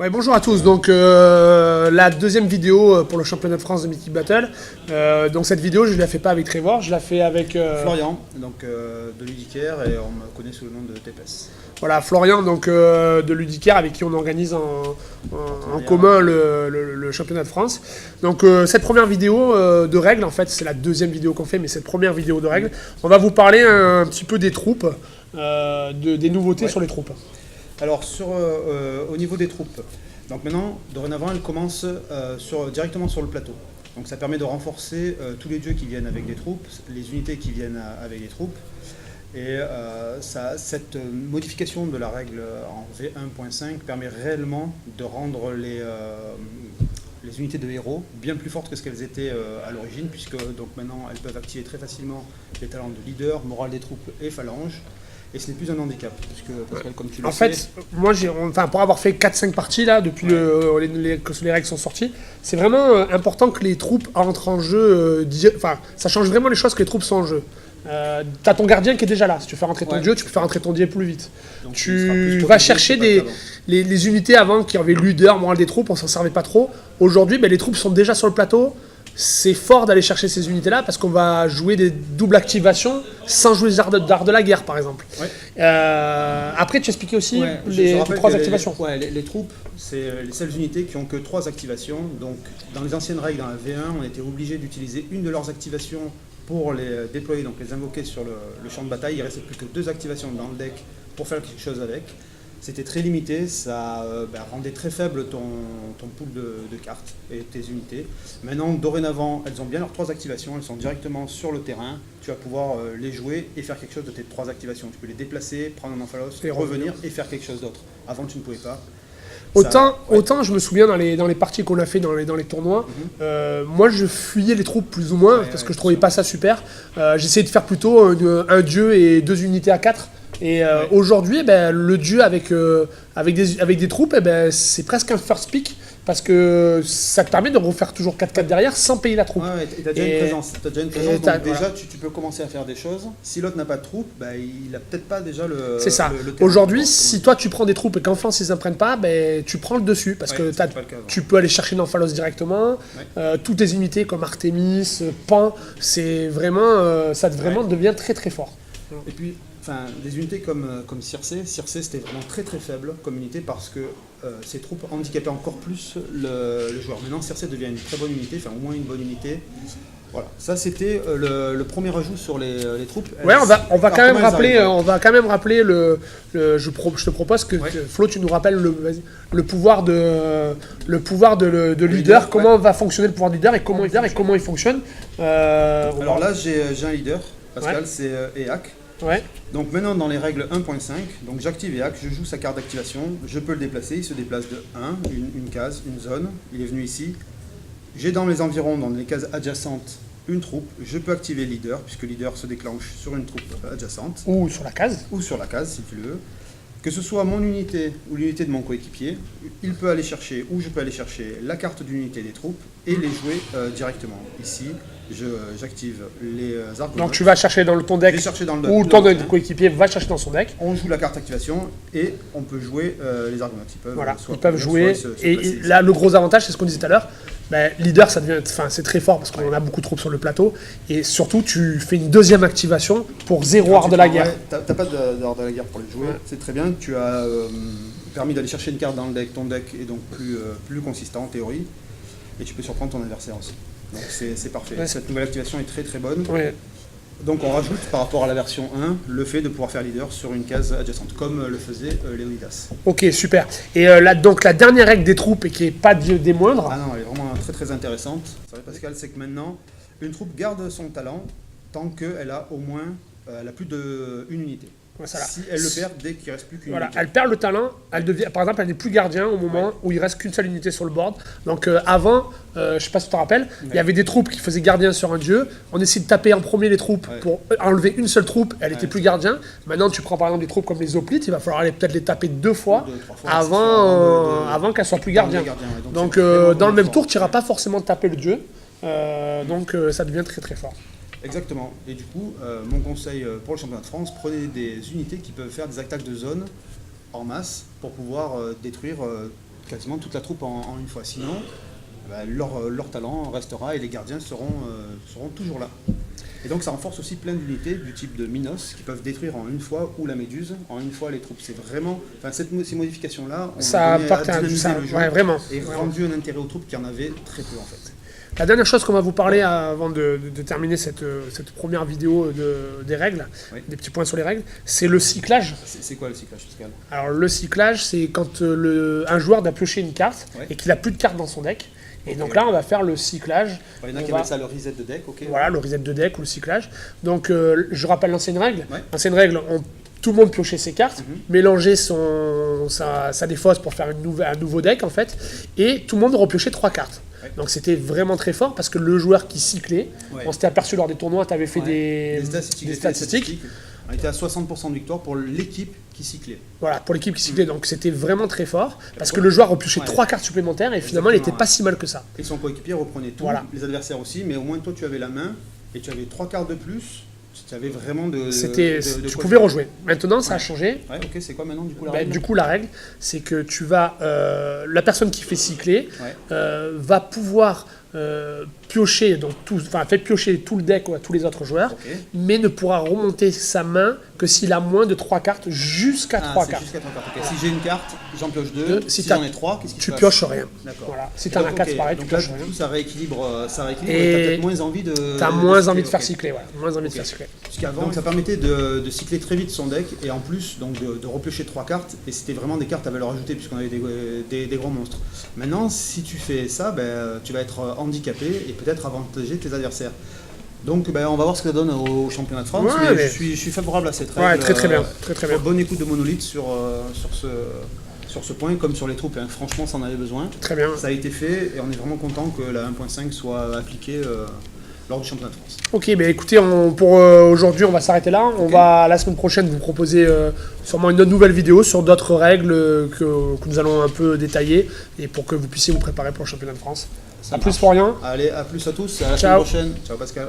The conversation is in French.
Ouais, bonjour à tous, donc la deuxième vidéo pour le championnat de France de Mythic Battle. Donc cette vidéo je ne la fais pas avec Trevor, je la fais avec Florian, donc de Ludicaire, et on me connaît sous le nom de TPS. Voilà, Florian donc, de Ludicaire avec qui on organise en commun le championnat de France. Donc cette première vidéo de règles, en fait c'est la deuxième vidéo qu'on fait, mais cette première vidéo de règles, on va vous parler un petit peu des troupes, des nouveautés sur les troupes. Alors au niveau des troupes, donc maintenant, dorénavant, elles commencent directement sur le plateau. Donc ça permet de renforcer tous les dieux qui viennent avec des troupes, les unités qui viennent avec des troupes. Et cette modification de la règle en V1.5 permet réellement de rendre les unités de héros bien plus fortes que ce qu'elles étaient à l'origine, puisque donc maintenant elles peuvent activer très facilement les talents de leader, morale des troupes et phalange. Et ce n'est plus un handicap, puisque Pascal, comme tu le sais... En fait, moi, pour avoir fait 4-5 parties là, depuis que les règles sont sorties, c'est vraiment important que les troupes entrent en jeu. Ça change vraiment les choses que les troupes sont en jeu. T'as ton gardien qui est déjà là. Si tu fais rentrer ton dieu, tu peux faire rentrer ton dieu plus vite. Donc, tu vas chercher les unités avant qui avaient leader, morale des troupes, on s'en servait pas trop. Aujourd'hui, les troupes sont déjà sur le plateau. C'est fort d'aller chercher ces unités-là parce qu'on va jouer des doubles activations sans jouer les arts de la guerre, par exemple. Ouais. Après, tu expliquais aussi les 3 activations. Les troupes, c'est les seules unités qui n'ont que 3 activations. Donc, dans les anciennes règles, dans la V1, on était obligé d'utiliser une de leurs activations pour les déployer, donc les invoquer sur le champ de bataille. Il ne restait plus que 2 activations dans le deck pour faire quelque chose avec. C'était très limité, ça rendait très faible ton pool de cartes et tes unités. Maintenant, dorénavant, elles ont bien leurs 3 activations, elles sont directement sur le terrain. Tu vas pouvoir les jouer et faire quelque chose de tes 3 activations. Tu peux les déplacer, prendre un Amphalos, et revenir et faire quelque chose d'autre. Avant, tu ne pouvais pas. Autant je me souviens dans les parties qu'on a fait dans les tournois, moi je fuyais les troupes plus ou moins parce que je trouvais pas ça super. J'essayais de faire plutôt un dieu et 2 unités à 4. Et aujourd'hui, le dieu avec des troupes, c'est presque un first pick parce que ça te permet de refaire toujours 4-4 derrière sans payer la troupe. Ouais, tu as déjà une présence. Donc déjà, tu peux commencer à faire des choses. Si l'autre n'a pas de troupe, il n'a peut-être pas déjà le. C'est ça. Aujourd'hui, si toi tu prends des troupes et qu'enfin s'ils n'en prennent pas, tu prends le dessus parce que tu peux aller chercher une Amphalos directement. Toutes les unités comme Artemis, Pan, c'est vraiment, ça devient très très fort. Et puis, des unités comme Circé c'était vraiment très très faible comme unité parce que ces troupes handicapaient encore plus le joueur. Maintenant, Circé devient une très bonne unité, au moins une bonne unité. Voilà, ça c'était le premier ajout sur les troupes. Ouais, on va quand même rappeler je te propose que Flo, tu nous rappelles le pouvoir de leader, comment va fonctionner le pouvoir de leader et comment il fonctionne. Alors là, j'ai un leader, Pascal, c'est EAC. Ouais. Donc maintenant dans les règles 1.5, donc j'active EAC, je joue sa carte d'activation, je peux le déplacer, il se déplace de 1, une case, une zone, il est venu ici. J'ai dans les environs, dans les cases adjacentes, une troupe, je peux activer leader, puisque leader se déclenche sur une troupe adjacente. Ou sur la case. Ou sur la case si tu le veux. Que ce soit mon unité ou l'unité de mon coéquipier, il peut aller chercher, ou je peux aller chercher la carte d'une unité des troupes et les jouer directement. Ici, j'active les argonautes. Donc tu vas chercher dans ton deck, ou ton coéquipier va chercher dans son deck. On joue la carte activation et on peut jouer les argonautes. Ils peuvent jouer. Et là, le gros avantage, c'est ce qu'on disait tout à l'heure. Leader, c'est très fort parce qu'on a beaucoup de troupes sur le plateau. Et surtout, tu fais une deuxième activation pour 0 art de la guerre. T'as pas d'art de la guerre pour les jouer. C'est très bien. Tu as permis d'aller chercher une carte dans le deck. Ton deck est donc plus consistant en théorie. Et tu peux surprendre ton adversaire aussi. Donc c'est parfait. Cette nouvelle activation est très très bonne. Ouais. Donc on rajoute par rapport à la version 1 le fait de pouvoir faire leader sur une case adjacente, comme le faisait Léonidas. Ok, super. Et donc la dernière règle des troupes, et qui n'est pas des moindres. Ah non, elle est vraiment très très intéressante. C'est vrai, Pascal, c'est que maintenant, une troupe garde son talent tant qu'elle a au moins plus d'une unité. Si elle le perd dès qu'il ne reste plus qu'une unité. Elle perd le talent, par exemple, elle n'est plus gardien au moment où il ne reste qu'une seule unité sur le board. Donc avant, je ne sais pas si tu te rappelles, il y avait des troupes qui faisaient gardien sur un dieu. On essayait de taper en premier les troupes pour enlever une seule troupe, elle n'était plus gardien. Maintenant, tu prends par exemple des troupes comme les hoplites, il va falloir peut-être les taper 2 fois, avant qu'elles soient plus gardiens. Donc dans le même tour, tu n'iras pas forcément taper le dieu. Donc ça devient très très fort. Exactement. Et du coup, mon conseil pour le championnat de France, prenez des unités qui peuvent faire des attaques de zone en masse pour pouvoir détruire quasiment toute la troupe en une fois. Sinon, leur talent restera et les gardiens seront toujours là. Et donc ça renforce aussi plein d'unités du type de Minos qui peuvent détruire en une fois, ou la Méduse en une fois les troupes. C'est vraiment, ces modifications-là, Ça apporte le jeu, ouais, vraiment. Et rendu un intérêt aux troupes qui en avaient très peu en fait. La dernière chose qu'on va vous parler avant de terminer cette première vidéo des règles, des petits points sur les règles, c'est le cyclage. C'est quoi le cyclage, Pascal? Alors le cyclage, c'est quand un joueur doit piocher une carte et qu'il n'a plus de cartes dans son deck. Et donc là, on va faire le cyclage. Il y en a qui appellent ça le reset de deck, ok. Voilà, le reset de deck ou le cyclage. Donc je rappelle l'ancienne règle. L'ancienne règle, tout le monde piochait ses cartes, mélangeait sa défausse pour faire un nouveau deck en fait, et tout le monde repiochait 3 cartes. Donc c'était vraiment très fort parce que le joueur qui cyclait, on s'était aperçu lors des tournois, tu avais fait des statistiques. On était à 60% de victoire pour l'équipe qui cyclait. Voilà, pour l'équipe qui cyclait, donc c'était vraiment très fort parce que le joueur repiochait 3 cartes supplémentaires et finalement il n'était pas si mal que ça. Et son coéquipier reprenait tout, les adversaires aussi, mais au moins toi tu avais la main et tu avais 3 cartes de plus. Tu avais vraiment tu pouvais rejouer. Maintenant, ça a changé. Ouais, ok, c'est quoi maintenant du coup la règle? Du coup, la règle, c'est que tu vas. La personne qui fait cycler va pouvoir piocher, fait piocher tout le deck à tous les autres joueurs, mais ne pourra remonter sa main que s'il a moins de 3 cartes jusqu'à 3 cartes. Jusqu'à 3 cartes. Si j'ai une carte, j'en pioche 2. Si j'en ai 3, qu'est-ce qui se passe? Tu pioches rien. D'accord. Voilà. Si tu as un 4 pareil, tu pioches rien. Du coup, ça rééquilibre et tu as peut-être moins envie de. Tu as moins envie de faire cycler, voilà. Moins envie de faire cycler. Donc ça permettait de cycler très vite son deck et en plus donc de repiocher 3 cartes, et c'était vraiment des cartes à valeur ajoutée puisqu'on avait des gros monstres. Maintenant, si tu fais ça, tu vas être handicapé et peut-être avantager tes adversaires. Donc on va voir ce que ça donne au championnat de France, mais je suis favorable à cette règle. Ouais, très bien. Bonne écoute de Monolith sur ce point, comme sur les troupes. Franchement, ça en avait besoin. Très bien. Ça a été fait et on est vraiment content que la 1.5 soit appliquée lors du championnat de France. Ok, écoutez, pour aujourd'hui, on va s'arrêter là. On va la semaine prochaine vous proposer sûrement une nouvelle vidéo sur d'autres règles que nous allons un peu détailler et pour que vous puissiez vous préparer pour le championnat de France. A plus, Florian. Allez, à plus à tous, à la semaine prochaine. Ciao Pascal.